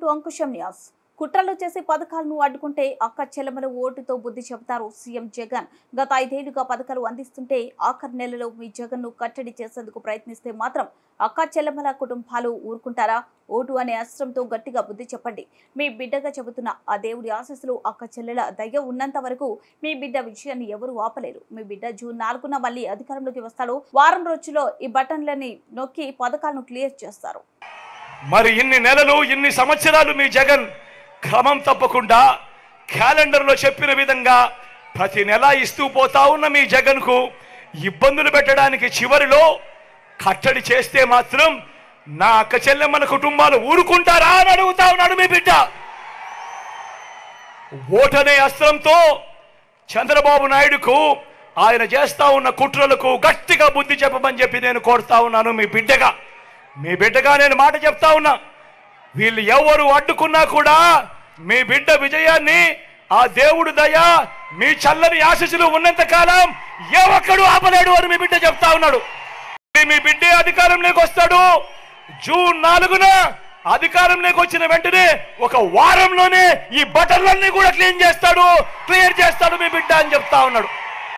To Ankusam news. కుట్రలు చేసి పథకాలను అడ్డుకుంటే అక్క చెల్లెమల ఓటుతో బుద్ధి చెబుతారు సీఎం జగన్. గత 5 ఏళ్లుగా పథకాలు అందిస్తుంటే ఆఖరి నెలలో మీ జగన్ ను కట్టడి చేసేందుకు ప్రయత్నిస్తే మాత్రం అక్క చెల్లెమల కుటుంబాలు ఊరుకుంటారా? ఓటు అనే అస్త్రంతో గట్టిగా బుద్ధి చెప్పండి. మీ బిడ్డగా చెబుతున్న ఆ దేవుడి ఆశీస్సులు, అక్క చెల్లెల దయ ఉన్నంత వరకు మీ బిడ్డ విజయాన్ని ఎవరు ఆపలేరు. మీ బిడ్డ జూన్ 4న మళ్ళీ అధికారంలోకి వస్తాడు. వారం రోజుల్లో ఈ బటన్లని నొక్కి పథకాలను క్లియర్ చేస్తారు. మరి ఇన్ని నెలలు, ఇన్ని సంవత్సరాలు మీ జగన్ క్రమం తప్పకుండా క్యాలెండర్లో చెప్పిన విధంగా ప్రతి నెల ఇస్తూ పోతా ఉన్న మీ జగన్కు ఇబ్బందులు పెట్టడానికి చివరిలో కట్టడి చేస్తే మాత్రం నా అక్క చెల్లెమ్మల కుటుంబాలు ఊరుకుంటారా అని అడుగుతా ఉన్నాడు మీ బిడ్డ. ఓటనే అస్త్రంతో చంద్రబాబు నాయుడుకు, ఆయన చేస్తా ఉన్న కుట్రలకు గట్టిగా బుద్ధి చెప్పమని చెప్పి నేను కోరుతా ఉన్నాను. మీ బిడ్డగా నేను మాట చెప్తా ఉన్నా. వీళ్ళు ఎవరు అడ్డుకున్నా కూడా మీ బిడ్డ విజయాన్ని ఆ దేవుడు దయ, మీ చల్లని ఆశీస్సులు ఉన్నంత కాలం ఏ ఒక్కడు ఆపలేడు అని మీ బిడ్డ చెప్తా ఉన్నాడు. మీ బిడ్డే అధికారంలోకి వస్తాడు. జూన్ 4న అధికారంలోకి వచ్చిన వెంటనే ఒక వారంలోనే ఈ బటన్లన్నీ కూడా క్లియర్ చేస్తాడు మీ బిడ్డ అని చెప్తా ఉన్నాడు.